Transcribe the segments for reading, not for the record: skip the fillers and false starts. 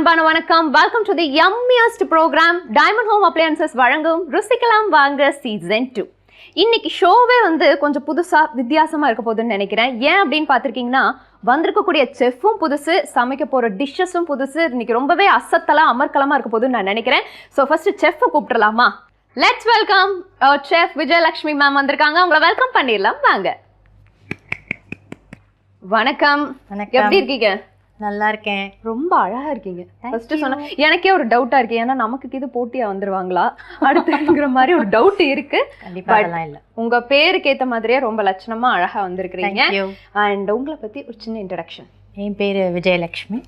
அன்பான வணக்கம். Welcome to the yummiest program diamond home appliances வழங்கும் ருசிக்கலாம் வாங்க சீசன் 2. இன்னைக்கு ஷோவே கொஞ்சம் புதுசா வித்தியாசமா இருக்க போகுதுன்னு நினைக்கிறேன். ஏன் அப்படின்னு பார்த்துருக்கீங்கன்னா, வந்திருக்கக்கூடிய செஃப்பும் புதுசு, சமைக்க போற டிஷ்ஷஸும் புதுசு. இன்னைக்கு ரொம்பவே அசத்தலா அமர்க்கலமா இருக்க போகுதுன்னு நான் நினைக்கிறேன். ஸோ ஃபர்ஸ்ட் செஃப்பை கூப்பிட்டுலாமா? Let's welcome chef Vijayalakshmi ma'am வந்திருக்காங்க. உங்களை வெல்கம் பண்ணிடலாம் வாங்க. வணக்கம். எப்படி இருக்கீங்க? நல்லா இருக்கேன். ரொம்ப அழகா இருக்கீங்க. ஃபர்ஸ்ட் சொன்னா எனக்கே ஒரு டவுட்டா இருக்கு. ஏன்னா நமக்கு இது போட்டியா வந்துருவாங்களா அடுத்துங்கிற மாதிரி ஒரு டவுட் இருக்கு. கண்டிப்பா அதெல்லாம் இல்ல. உங்க பேருக்கு ஏத்த மாதிரியே ரொம்ப லட்சணமா அழகா வந்திருக்கீங்க. அண்ட் உங்களை பத்தி ஒரு சின்ன இன்ட்ரடக்ஷன். என் பேரு விஜயலட்சுமி.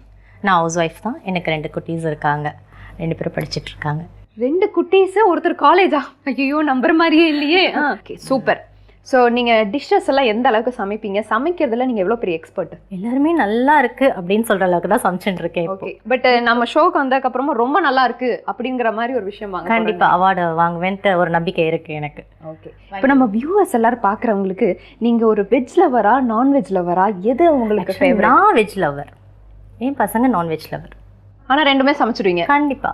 நான் ஹவுஸ் ஒய்ஃப் தான். எனக்கு 2 குட்டீஸ் இருக்காங்க. 2 பேரும் படிச்சுட்டு இருக்காங்க. 2 குட்டீஸ், ஒருத்தர் காலேஜா? ஐயோ நம்புற மாதிரியே இல்லையே. Okay super. ஸோ நீங்கள் டிஷ்ஷஸ் எல்லாம் எந்த அளவுக்கு சமைப்பீங்க? சமைக்கிறதுல நீங்கள் எவ்வளோ பெரிய எக்ஸ்பர்ட்? எல்லாருமே நல்லா இருக்கு அப்படின்னு சொல்ற அளவுக்கு தான் சமைச்சுட்டு இருக்கேன். ஓகே, பட் நம்ம ஷோக்கு வந்ததுக்கப்புறமா ரொம்ப நல்லா இருக்கு அப்படிங்கிற மாதிரி ஒரு விஷயம் வாங்க. கண்டிப்பா அவார்டு வாங்குவேன்ட்டு ஒரு நம்பிக்கை இருக்கு எனக்கு. ஓகே, இப்போ நம்ம வியூவர்ஸ் எல்லாரும் பார்க்குறவங்களுக்கு நீங்கள் ஒரு வெஜ் லவரா நான்வெஜ் லவரா, எது உங்களுக்கு ஃபேவரட்? நான் வெஜ் லவர், என் பசங்க நான்வெஜ் லவர். ஆனால் 2மே சமைச்சிடுவீங்க? கண்டிப்பா.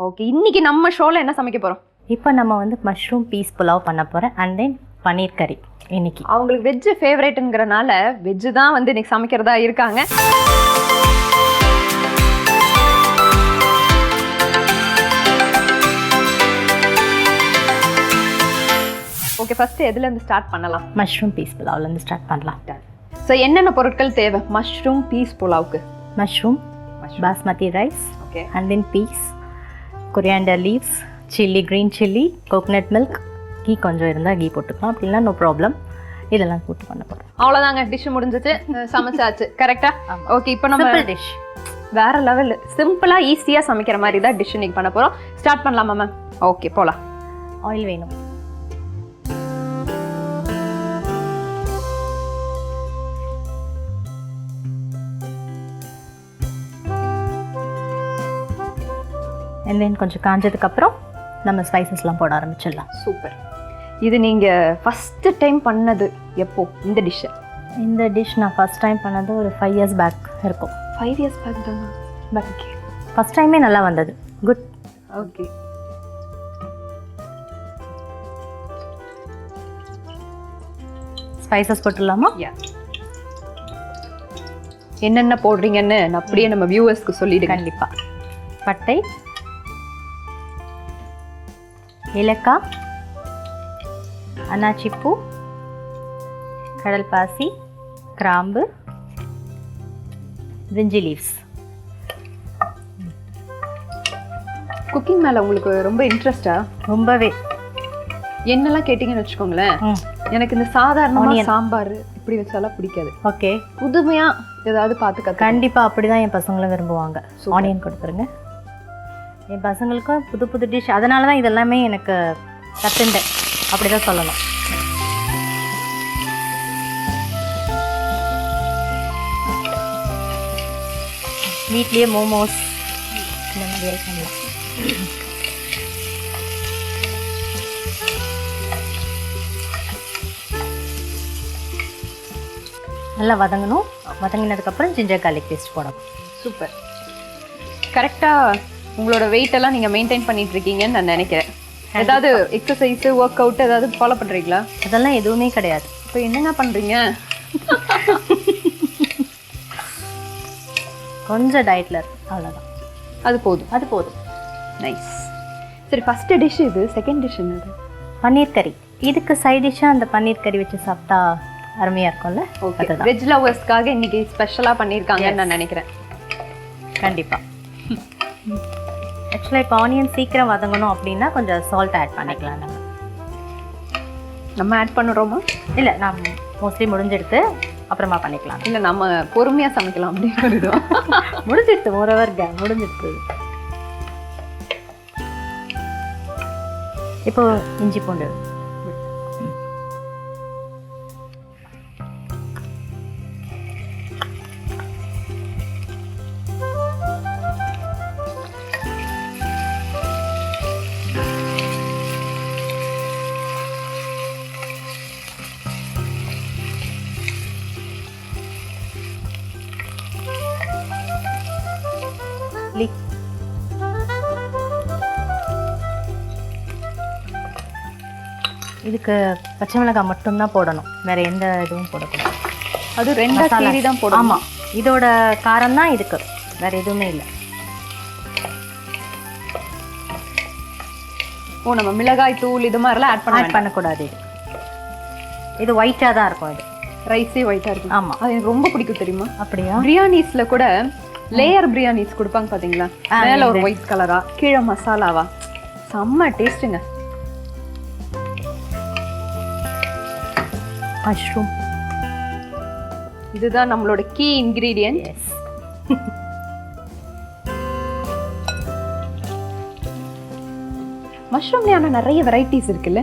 ஓகே, இன்னைக்கு நம்ம ஷோவில் என்ன சமைக்க போகிறோம்? இப்போ நம்ம மஷ்ரூம் பீஸ் புலாவ் பண்ண போகிறேன். அண்ட் தென் பன்னீர் கறி. இன்னைக்கு அவங்களுக்கு வெஜ் ஃபேவரேட்டுங்கிறனால வெஜ் தான் இன்னைக்கு சமைக்கிறதா இருக்காங்க. ஓகே, ஃபர்ஸ்ட் எதுல இருந்து ஸ்டார்ட் பண்ணலாம்? மஷ்ரூம் பீஸ் புலாவ்ல இருந்து ஸ்டார்ட் பண்ணலாம். ஸோ என்னென்ன பொருட்கள் தேவை மஷ்ரூம் பீஸ் புலாவுக்கு? Mushroom, basmati rice, okay, and then peas, coriander leaves, chilli, green chilli, coconut milk, ghee கொஞ்சம் இருந்தால் கீ போட்டுக்கலாம், அப்படின்னா நோ ப்ராப்ளம். இதெல்லாம் போட்டு பண்ண போகிறோம். அவ்வளோதாங்க, டிஷ் முடிஞ்சிச்சு, சமைச்சாச்சு. கரெக்டா? ஓகே, இப்போ நம்ம டிஷ் வேற லெவல் சிம்பிளாக ஈஸியாக சமைக்கிற மாதிரி தான் டிஷ் இன்னைக்கு பண்ண போகிறோம். ஸ்டார்ட் பண்ணலாமா மேம்? ஓகே போகலாம். ஆயில் வேணும். அண்ட் தென் கொஞ்சம் காஞ்சதுக்கப்புறம் நம்ம ஸ்பைசஸ்லாம் போட ஆரம்பிச்சிடலாம். சூப்பர். இது நீங்கள் ஃபஸ்ட்டு டைம் பண்ணது எப்போ இந்த டிஷ்ஷை? இந்த டிஷ் நான் ஃபஸ்ட் டைம் பண்ணது ஒரு 5 இயர்ஸ் பேக் இருக்கும். 5 இயர்ஸ் பேக் தானா? ஓகே, ஃபஸ்ட் டைமே நல்லா வந்தது. குட். ஓகே, ஸ்பைசஸ் போட்டுடலாமா? என்னென்ன போடுறீங்கன்னு அப்படியே நம்ம வியூவர்ஸ்க்கு சொல்லிடுங்க. கண்டிப்பாக. பட்டை, ஏலக்காய், அன்னாச்சிப்பூ, கடல் பாசி, கிராம்பு, பிரிஞ்சி லீவ்ஸ். குக்கிங் மேலே உங்களுக்கு ரொம்ப இன்ட்ரெஸ்டா? ரொம்பவே. என்னெல்லாம் கேட்டிங்கன்னு வச்சுக்கோங்களேன், எனக்கு இந்த சாதாரண சாம்பார் இப்படி வச்சாலாம் பிடிக்காது. ஓகே, புதுமையா ஏதாவது பார்த்துக்க. கண்டிப்பாக அப்படி தான் என் பசங்களும் விரும்புவாங்க. ஆனியன் கொடுத்துருங்க. என் பசங்களுக்கும் புது புது டிஷ், அதனால தான் இதெல்லாமே எனக்கு கற்றுண்டேன், அப்படி தான் சொல்லணும். வீட்லேயே மோமோஸ் இந்த மாதிரி பண்ணலாம். நல்லா வதங்கணும். வதங்கினதுக்கப்புறம் ஜிஞ்சர் கார்லிக் பேஸ்ட் போடணும். சூப்பர். கரெக்டாக உங்களோட வெயிட் எல்லாம் நீங்கள் மெயின்டைன் பண்ணிட்டு இருக்கீங்கன்னு நான் நினைக்கிறேன். ஏதாவது எக்ஸசைஸு ஒர்க் அவுட் ஏதாவது ஃபாலோ பண்ணுறீங்களா? அதெல்லாம் எதுவுமே கிடையாது. இப்போ என்னங்க பண்ணுறீங்க? கொஞ்சம் டயட்டில் இருக்கு, அவ்வளோதான். அது போதும். அது போதும். நைஸ். சரி, ஃபஸ்ட்டு டிஷ் இது. செகண்ட் டிஷ் என்னது? பன்னீர் கறி. இதுக்கு சைட் டிஷ்ஷாக அந்த பன்னீர் கறி வச்சு சாப்பிட்டா அருமையாக இருக்கும்ல. ஓகே, வெஜ் லவர்ஸ்க்காக இன்னைக்கு ஸ்பெஷலாக பண்ணியிருக்காங்கன்னு நான் நினைக்கிறேன். கண்டிப்பாக. ஆக்சுவலாக இப்போ ஆனியன் சீக்கிரம் வதங்கணும் அப்படின்னா கொஞ்சம் சால்ட் ஆட் பண்ணிக்கலாம். நம்ம ஆட் பண்ணுறோமா? இல்லை, நான் மோஸ்ட்லி முடிஞ்செடுத்து அப்புறமா பண்ணிக்கலாம். இல்லை, நம்ம பொறுமையாக சமைக்கலாம் அப்படின்னு முடிஞ்சிடுத்து. மோரோவர் முடிஞ்சிடுத்து. இப்போ இஞ்சி பூண்டு இதுக்கு பச்சை மிளகாய் மட்டும்தான் போடணும், வேற எந்த இதுவும் போடக்கூடாது. அது ரெண்டா கீரி தான் போடணும். ஆமாம், இதோட காரம் தான் இதுக்கு, வேற எதுவுமே இல்லை. ஓ, நம்ம மிளகாய் தூள் இது மாதிரிலாம் ஆட் பண்ணக்கூடாது. இது ஒயிட்டாக தான் இருக்கும். இது ரைஸே ஒயிட்டாக இருக்கும். ஆமாம், அது எனக்கு ரொம்ப பிடிக்கும் தெரியுமா. அப்படியா? பிரியாணிஸ்ல கூட லேயர் பிரியாணிஸ் கொடுப்பாங்க பாத்தீங்களா, மேல ஒரு ஒயிட் கலரா கீழே மசாலாவா, செம்ம டேஸ்ட்டுங்க. மஷ்ரூம் இதுதான் நம்மளோட கீ இன்கிரீடியன்ட். மஷ்ரூம்ல ஆனா நிறைய வெரைட்டிஸ் இருக்குல்ல.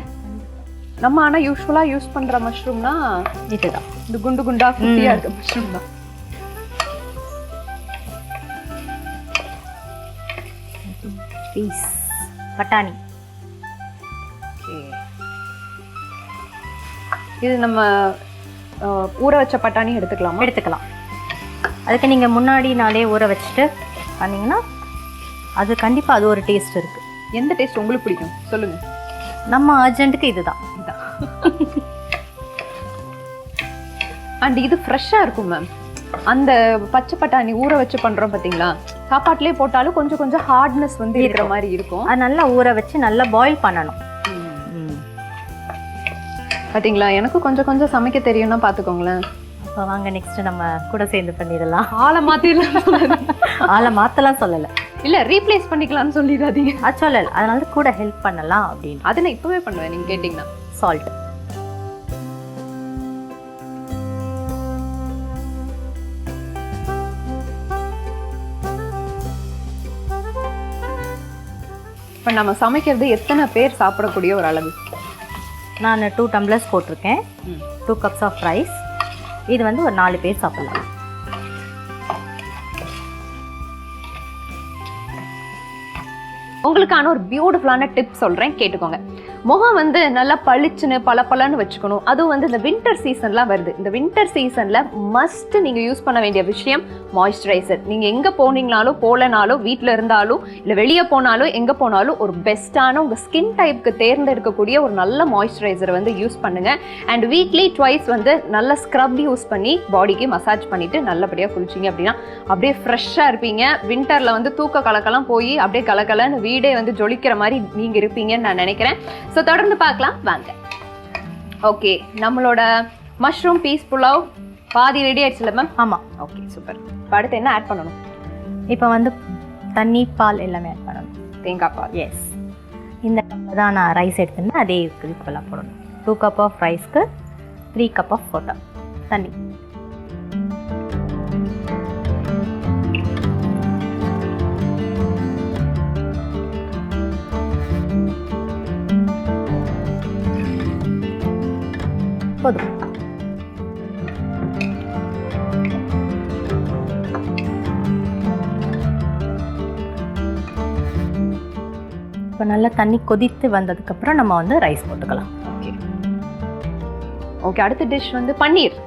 நம்ம ஆனா யூஸ்வலா யூஸ் பண்ற மஷ்ரூம்னா இதுதான், இந்த குண்டு குண்டா குட்டியா இருக்க மஷ்ரூம் தான். பீஸ் பட்டாணி. இது நம்ம ஊற வச்ச பட்டாணி எடுத்துக்கலாமா? எடுத்துக்கலாம். அதுக்கு நீங்கள் முன்னாடி நாளே ஊற வச்சுட்டு பண்ணிங்கன்னா அது கண்டிப்பாக அது ஒரு டேஸ்ட் இருக்குது. எந்த டேஸ்ட் உங்களுக்கு பிடிக்கும் சொல்லுங்க. நம்ம அர்ஜென்ட்டுக்கு இதுதான். அண்ட் இது ஃப்ரெஷ்ஷாக இருக்கும் மேம். அந்த பச்சை பட்டாணி ஊற வச்சு பண்ணுறோம் பார்த்தீங்களா, சாப்பாட்டிலே போட்டாலும் கொஞ்சம் கொஞ்சம் ஹார்ட்னஸ் வந்து இருக்கிற மாதிரி இருக்கும். அது நல்லா ஊற வச்சு நல்லா பாயில் பண்ணணும். பார்த்தீங்களா, எனக்கும் கொஞ்சம் கொஞ்சம் சமைக்க தெரியும்னா பார்த்துக்கோங்களேன். அப்போ வாங்க நெக்ஸ்ட் நம்ம கூட சேர்ந்து பண்ணிடலாம். ஆளை மாற்றிடலாம். ஆளை மாற்றலாம் சொல்லலை, இல்லை ரீப்ளேஸ் பண்ணிக்கலாம்னு சொல்லிடாதீங்க. அது சொல்லலை, அதனால கூட ஹெல்ப் பண்ணலாம் அப்படின்னு. அதை நான் இப்போவே பண்ணுவேன் நீங்கள் கேட்டிங்கன்னா. சால்ட், இப்போ நம்ம சமைக்கிறது எத்தனை பேர் சாப்பிடக்கூடிய ஒரு அளவு? நான் 2 டம்ளர்ஸ் போட்டிருக்கேன். 2 கப்ஸ் ஆஃப் ரைஸ். இது வந்து ஒரு 4 பேர் சாப்பிடலாம். உங்களுக்கான ஒரு பியூட்டிஃபுல்லான டிப் சொல்கிறேன், கேட்டுக்கோங்க. முகம் வந்து நல்லா பளிச்சுன்னு பளபளன்னு வச்சுக்கணும். அதுவும் வந்து இந்த வின்டர் சீசன்லாம் வருது. இந்த வின்டர் சீசனில் மஸ்ட் நீங்கள் யூஸ் பண்ண வேண்டிய விஷயம் மாய்ஸ்சரைசர். நீங்கள் எங்கே போனீங்கனாலும் போகலனாலும், வீட்டில் இருந்தாலும் இல்லை வெளியே போனாலும் எங்கே போனாலும் ஒரு பெஸ்ட்டான உங்கள் ஸ்கின் டைப்புக்கு தேர்ந்தெடுக்கக்கூடிய ஒரு நல்ல மாய்ஸ்சரைசரை வந்து யூஸ் பண்ணுங்கள். அண்ட் வீக்லி ட்வைஸ் வந்து நல்ல ஸ்க்ரப் யூஸ் பண்ணி பாடிக்கு மசாஜ் பண்ணிவிட்டு நல்லபடியாக குளிச்சிங்க அப்படின்னா அப்படியே ஃப்ரெஷ்ஷாக இருப்பீங்க. வின்டரில் வந்து தூக்க கலக்கெல்லாம் போய் அப்படியே கலக்கலன்னு வீடே வந்து ஜொலிக்கிற மாதிரி நீங்கள் இருப்பீங்கன்னு நான் நினைக்கிறேன். ஸோ தொடர்ந்து பார்க்கலாம் வாங்க. ஓகே, நம்மளோட மஷ்ரூம் பீஸ் புலாவ் பாதி ரெடி ஆயிடுச்சுல மேம்? ஆமாம். Okay super. இப்போ அடுத்து என்ன ஆட் பண்ணணும்? இப்போ வந்து தண்ணி, பால் எல்லாமே ஆட் பண்ணணும். தேங்காய் பால். எஸ், இந்த கப்பில் தான் நான் ரைஸ் எடுத்துருந்தேன், அதே ஈக்குவலாக போடணும். 2 கப் ஆஃப் ரைஸ்க்கு 3 கப் ஆஃப் வாட்டர், தண்ணி. போதும். இப்போ நல்லா தண்ணி கொதித்து வந்ததுக்கப்புறம் நம்ம வந்து ரைஸ் போட்டுக்கலாம். Okay okay. அடுத்த டிஷ் வந்து பன்னீர்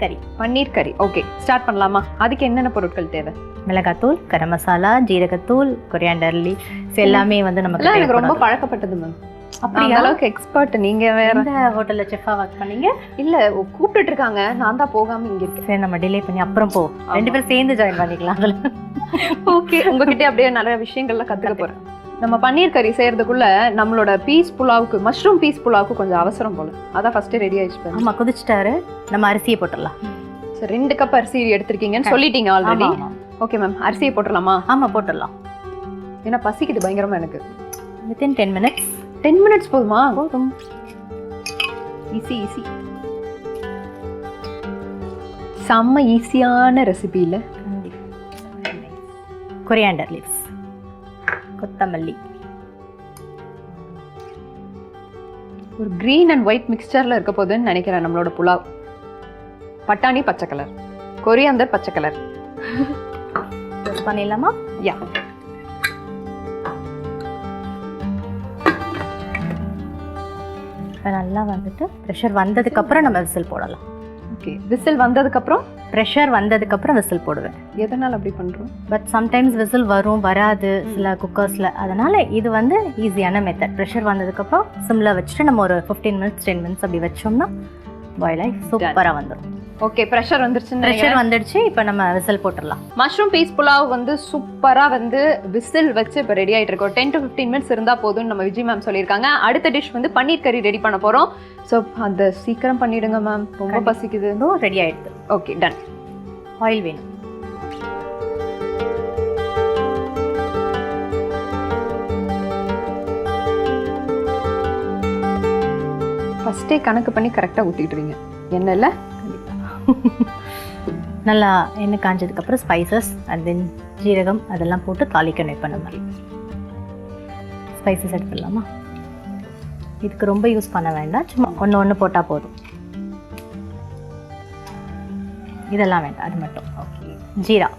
கறி. பன்னீர் கறி. ஓகே, ஸ்டார்ட் பண்ணலாமா? அதுக்கு என்னென்ன பொருட்கள் தேவை? மிளகாத்தூள், கரம் மசாலா, ஜீரகத்தூள், கொரியாண்டர் லீவ்ஸ் எல்லாமே வந்து நமக்கு எனக்கு ரொம்ப பழக்கப்பட்டது மேம். அப்படி அளவுக்கு எக்ஸ்பர்ட் நீங்க வேற. எந்த ஹோட்டல்ல செஃபா ஒர்க் பண்ணீங்க? இல்ல, கூப்பிட்டுட்டு இருக்காங்க, நான் தான் போகாம இங்க இருக்கேன். சரி, நம்ம டிலே பண்ணி அப்புறம் போ, 2 பேரும் சேர்ந்து ஜாயின் பண்ணிக்கலாம் அதுல. ஓகே, உங்ககிட்ட அப்படியே நிறைய விஷயங்கள்லாம் கத்துக்க போறேன். நம்ம பன்னீர் கறி செய்யறதுக்குள்ள நம்மளோட பீஸ் புலாவுக்கு, மஷ்ரூம் பீஸ் புலாவுக்கு கொஞ்சம் அவசரம் போல. அதான் ஃபர்ஸ்ட் ரெடி ஆயிடுச்சு. ஆமா, கொதிச்சிட்டாரு. நம்ம அரிசியை போட்டுடலாம். சரி, 2 கப் அரிசி எடுத்திருக்கீங்கன்னு சொல்லிட்டீங்க ஆல்ரெடி. ஓகே மேம், அரிசியை போட்டுடலாமா? ஆமா, போட்டுடலாம். ஏன்னா பசிக்குது பயங்கரமா எனக்கு. Within 10 minutes. 10 minutes போதுமா? போதும். ஈஸி ஈஸி, செம்ம ஈஸியான ரெசிபி இல்ல? கொரியாண்டர் லீவ்ஸ், கொத்தமல்லி, ஒரு கிரீன் அண்ட் ஒயிட் மிக்சர்ல இருக்க போதுன்னு நினைக்கிறேன் நம்மளோட புலாவ். பட்டாணி பச்சை கலர், கொரியாண்டர் பச்சை கலர். பண்ணிடலாமா? யா. நல்லா வந்துட்டு ப்ரெஷர் வந்ததுக்கு அப்புறம் நம்ம விசில் போடலாம். ஓகே. விசில் வந்ததுக்கப்புறம் ப்ரெஷர் வந்ததுக்கப்புறம் விசில் போடுவேன். எதனால் அப்படி பண்ணுறோம்? பட் சம்டைம்ஸ் விசில் வரும் வராது சில குக்கர்ஸில். அதனால் இது வந்து ஈஸியான மெத்தட். ப்ரெஷர் வந்ததுக்கப்புறம் சிம்மில் வச்சுட்டு நம்ம ஒரு 15 மினிட்ஸ் 10 மினிட்ஸ் அப்படி வச்சோம்னா பாயில் ஆகி சூப்பராக வந்துடும். ஓகே, ப்ரெஷர் வந்துடுச்சு. ப்ரெஷர் வந்துடுச்சு. இப்போ நம்ம விசில் போட்டுடலாம். மஷ்ரூம் பீஸ் புலாவ் வந்து சூப்பராக வந்து விசில் வச்சு இப்போ ரெடி ஆகிட்டு இருக்கோம். 10 to 15 மினிட்ஸ் இருந்தால் போதும்னு நம்ம விஜய் மேம் சொல்லியிருக்காங்க. அடுத்த டிஷ் வந்து பன்னீர் கறி ரெடி பண்ண போகிறோம். ஸோ அந்த சீக்கிரம் பண்ணிவிடுங்க மேம், ரொம்ப பசிக்குது. ரெடி ஆகிடுது. Okay, ton. ஆயில் வேணும். ஃபஸ்ட்டே கணக்கு பண்ணி கரெக்டாக ஊற்றிட்டுருவீங்க எண்ணெயில். நல்லா எண்ணெய் காஞ்சதுக்கப்புறம் ஸ்பைசஸ் அண்ட் தென் ஜீரகம் அதெல்லாம் போட்டு தாளிக்கணும். இப்போ நம்ம ஸ்பைசஸ் எடுத்துடலாமா? இதுக்கு ரொம்ப யூஸ் பண்ண வேண்டாம், சும்மா ஒன்று போட்டால் போதும். இதெல்லாம் வேண்டாம், அது மட்டும். ஓகே. ஜீரா,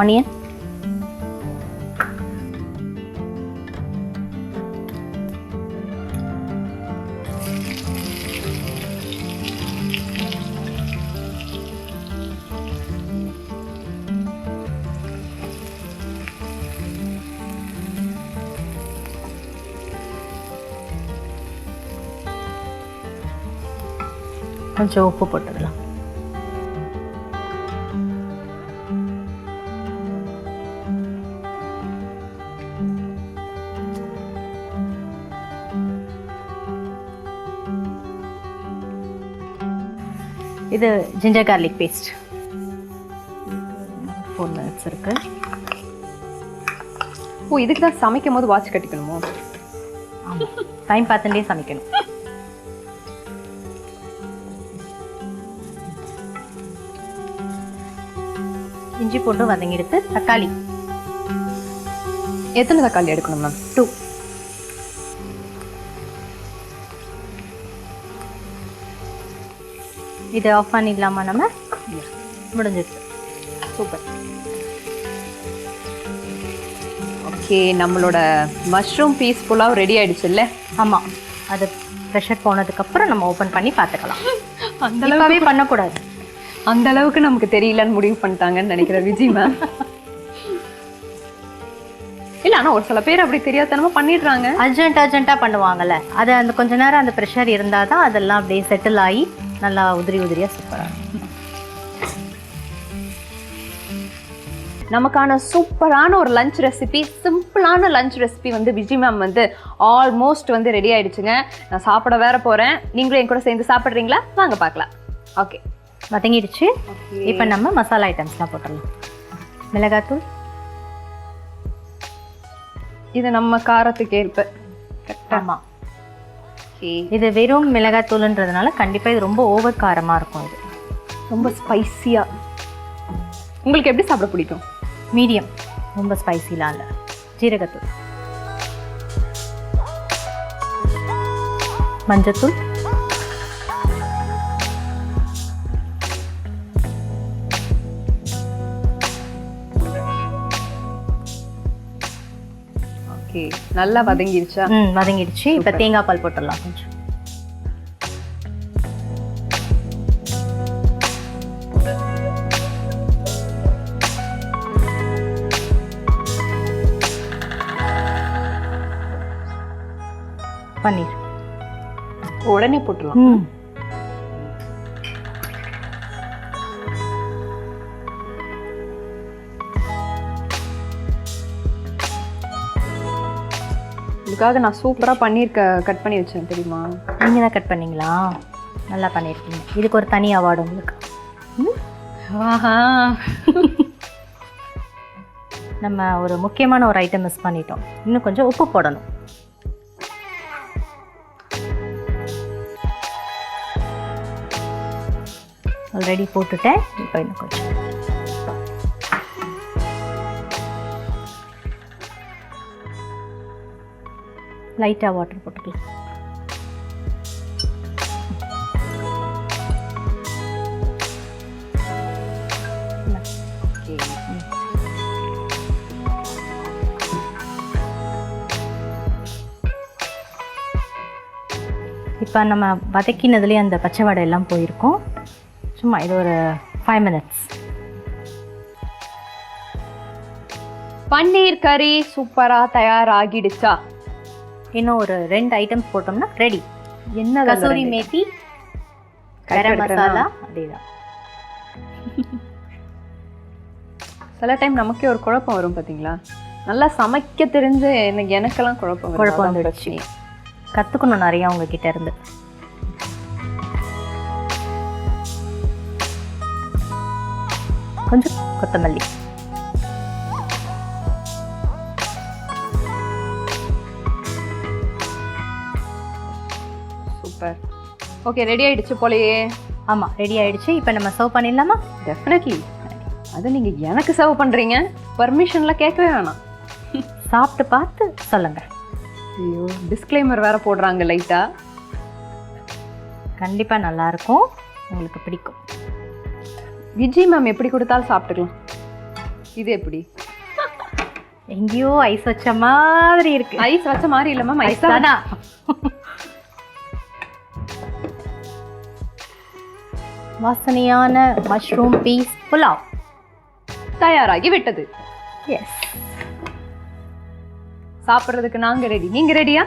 ஆனியன், கொஞ்சம் உப்பு போட்டுடலாம். இது ஜிஞ்சர் கார்லிக் பேஸ்ட் 4 மினிட்ஸ் இருக்கு. ஓ, இதுக்கு தான் சமைக்கும் போது வாட்ச் கட்டிக்கணுமோ? ஆமாம், டைம் பார்த்துட்டே சமைக்கணும். இஞ்சி போட்டு வதங்கிடுத்து. தக்காளி எத்தனை தக்காளி எடுக்கணும் மேம்? 2. இது ஆஃப் பண்ணிடலாமா நம்ம? முடிஞ்சிடுச்சு. சூப்பர். ஓகே, நம்மளோட மஷ்ரூம் பீஸ் புலாவ் ரெடி ஆயிடுச்சு இல்லை? ஆமாம், அது ப்ரெஷர் போனதுக்கப்புறம் நம்ம ஓப்பன் பண்ணி பார்த்துக்கலாம். அந்த அளவுக்கு பண்ணக்கூடாது. அந்த அளவுக்கு நமக்கு தெரியலன்னு முடிவு பண்ணிட்டாங்கன்னு நினைக்கிறேன் விஜய் மேம். இல்லை, ஆனால் ஒரு சில பேர் அப்படி தெரியாதனமா பண்ணிடுறாங்க. அர்ஜென்ட்டாக பண்ணுவாங்கல்ல, அது அந்த கொஞ்ச நேரம் அந்த ப்ரெஷர் இருந்தால் தான் அதெல்லாம் அப்படியே செட்டில் ஆகி நல்லா உதிரியாக சூப்பராக. நமக்கான சூப்பரான ஒரு லஞ்ச் ரெசிபி, சிம்பிளான லஞ்ச் ரெசிபி வந்து விஜய் மேம் வந்து ஆல்மோஸ்ட் வந்து ரெடி ஆயிடுச்சுங்க. நான் சாப்பிட வேற போகிறேன். நீங்களும் என் கூட சேர்ந்து சாப்பிட்றீங்களா? வாங்க பார்க்கலாம். ஓகே, வதங்கிடுச்சு. இப்போ நம்ம மசாலா ஐட்டம்ஸ்லாம் போட்டுடலாம். மிளகாத்தூள், இது நம்ம காரத்துக்கு ஏற்ப. ஆமாம், இது வெறும் மிளகாத்தூள்ன்றதுனால கண்டிப்பாக இது ரொம்ப ஓவர் காரமாக இருக்கும். இது ரொம்ப ஸ்பைசியாக. உங்களுக்கு எப்படி சாப்பிட பிடிக்கும்? மீடியம், ரொம்ப ஸ்பைசிலாம் இல்லை. ஜீரகத்தூள், மஞ்சத்தூள், ஓகே, நல்லா வதங்கிடுச்சா? வதங்கிடுச்சு. இப்போ தேங்காய் பால் போட்டுடலாம் கொஞ்சம். பன்னீர் உடனே போட்டுடலாம். இதுக்காக நான் சூப்பராக பன்னீர் கட் பண்ணி வச்சேன் தெரியுமா? நீங்கள் தான் கட் பண்ணீங்களா? நல்லா பண்ணியிருக்கீங்க. இதுக்கு ஒரு தனி அவார்டு உங்களுக்கு. நம்ம ஒரு முக்கியமான ஒரு ஐட்டம் மிஸ் பண்ணிட்டோம். இன்னும் கொஞ்சம் உப்பு போடணும். ஆல்ரெடி போட்டுட்டேன். இப்போ இன்னும் கொஞ்சம் லைட்டாக வாட்டர் போட்டுக்கலாம். இப்போ நம்ம வதக்கினதுலேயே அந்த பச்சை வடை எல்லாம் போயிருக்கும். சும்மா இது ஒரு 5 மினிட்ஸ். பன்னீர் கறி சூப்பரா தயாராகிடுச்சா? இன்னும் ஒரு 2 ஐட்டம்ஸ் போட்டோம்னா ரெடி. என்ன கசூரி மேத்தி, கரம் மசாலா, அதேதான். சில டைம் நமக்கே ஒரு குழப்பம் வரும் பார்த்தீங்களா? நல்லா சமைக்க தெரிஞ்சு எனக்கெல்லாம் குழப்பம் வந்துடுச்சு. கற்றுக்கணும் நிறையா உங்ககிட்ட இருந்து. கொஞ்சம் கொத்தமல்லி. சூப்பர். ஓகே, ரெடி ஆயிடுச்சு போலயே. ஆமாம், ரெடி ஆயிடுச்சு. இப்போ நம்ம சர்வ் பண்ணிடலாமா? டெஃபினெட்லி. அது நீங்கள் எனக்கு சர்வ் பண்ணுறீங்க, பர்மிஷன்லாம் கேட்கவே வேணாம். சாப்பிட்டு பார்த்து சொல்லுங்கள். ஐயோ, டிஸ்க்ளைமர் வேறு போடுறாங்க லைட்டாக. கண்டிப்பாக நல்லாயிருக்கும், உங்களுக்கு பிடிக்கும். விஜி மேம் எப்படி கொடுத்தாலும் சாப்பிட்டுக்கலாம். இது எப்படி? எங்கேயோ ஐஸ் வச்ச மாதிரி இருக்கு. ஐஸ் வச்ச மாதிரி இல்லை மேம், ஐஸ் தானா? வாசனையான மஷ்ரூம் பீஸ் புலாவ் தயாராகி விட்டது. எஸ், சாப்பிட்றதுக்கு நாங்க ரெடி. நீங்க ரெடியா?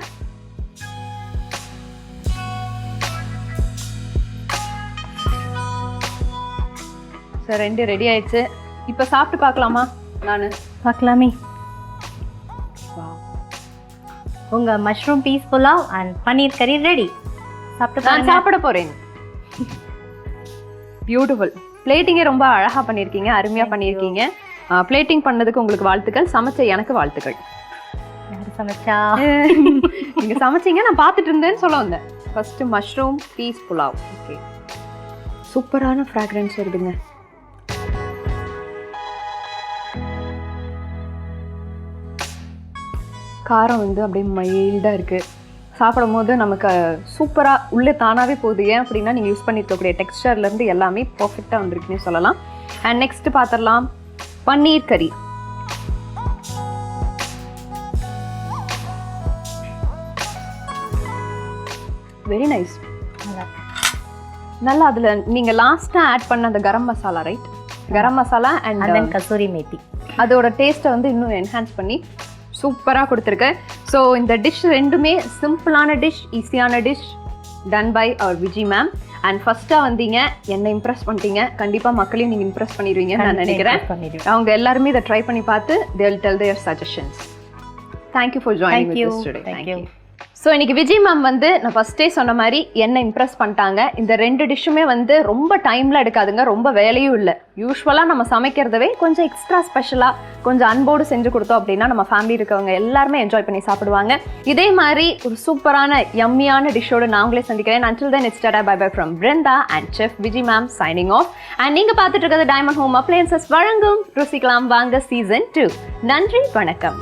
சார் 2 ரெடி ஆயிடுச்சு. இப்ப சாப்பிட்டு பார்க்கலாமா? நானு பார்க்கலாமே. உங்க மஷ்ரூம் பீஸ் புலாவ் அண்ட் பன்னீர் கறி ரெடி. சாப்பிட்டு நான் சாப்பிட போறேன். பியூட்டிஃபுல். பிளேட்டிங்கே ரொம்ப அழகா பண்ணியிருக்கீங்க, அருமையா பண்ணியிருக்கீங்க. பிளேட்டிங் பண்ணதுக்கு உங்களுக்கு வாழ்த்துக்கள், சமைச்ச எனக்கு வாழ்த்துக்கள். யார் சமைச்சா? நீங்க சமைச்சீங்க, நான் பார்த்துட்டு இருந்தேன்னு சொல்ல வந்தேன். First mushroom peas pulao. Okay, சூப்பரான ஃப்ராக்ரன்ஸ் வருதுங்க. காரம் வந்து அப்படியே மைல்டாக இருக்குது. சாப்பிடும் போது நமக்கு சூப்பராக உள்ளே தானாகவே போகுது. ஏன் அப்படின்னா நீங்கள் யூஸ் பண்ணியிருக்கக்கூடிய டெக்ஸ்டர்லேருந்து எல்லாமே பர்ஃபெக்டாக வந்திருக்குன்னு சொல்லலாம். அண்ட் நெக்ஸ்ட் பார்த்துடலாம் பன்னீர் கறி. Very nice. நல்லா அதில் நீங்கள் லாஸ்ட்டாக ஆட் பண்ண அந்த கரம் மசாலா, ரைட்? கரம் மசாலா அண்ட் கசூரி மேத்தி, அதோட டேஸ்ட்டை வந்து இன்னும் என்ஹான்ஸ் பண்ணி சூப்பராக கொடுத்துருக்கேன். ஸோ இந்த டிஷ் ரெண்டுமே சிம்பிளான டிஷ், ஈஸியான dish, done by our Viji ma'am. And ஃபர்ஸ்ட்டாக வந்தீங்க, என்னை இம்ப்ரெஸ் பண்ணிட்டீங்க. கண்டிப்பாக மக்களையும் நீங்கள் இம்ப்ரெஸ் பண்ணிடுவீங்கன்னு நான் நினைக்கிறேன். அவங்க எல்லாருமே இதை ட்ரை பண்ணி பார்த்து they will tell their suggestions. Thank you for joining with us today. Thank you. So இன்னைக்கு விஜய் மேம் வந்து நான் ஃபர்ஸ்டே சொன்ன மாதிரி என்ன இம்ப்ரெஸ் பண்ணிட்டாங்க. இந்த 2 டிஷ்ஷுமே வந்து ரொம்ப டைமில் எடுக்காதுங்க, ரொம்ப வேலையும் இல்லை. யூஸ்வலாக நம்ம சமைக்கிறதவே கொஞ்சம் எக்ஸ்ட்ரா ஸ்பெஷலாக கொஞ்சம் அன்போடு செஞ்சு கொடுத்தோம் அப்படின்னா நம்ம ஃபேமிலி இருக்கவங்க எல்லாருமே என்ஜாய் பண்ணி சாப்பிடுவாங்க. இதே மாதிரி ஒரு சூப்பரான யம்மியான டிஷ்ஷோடு நான் உங்களே சந்திக்கிறேன். Until then, it's tada bye bye from Brenda and Chef Vijay ma'am signing off. And நீங்கள் பார்த்துட்டு இருக்கிறது டைமண்ட் ஹோம் அப்ளையன்சஸ் வழங்கும் ருசிக்கலாம் வாங்க சீசன் 2. நன்றி, வணக்கம்.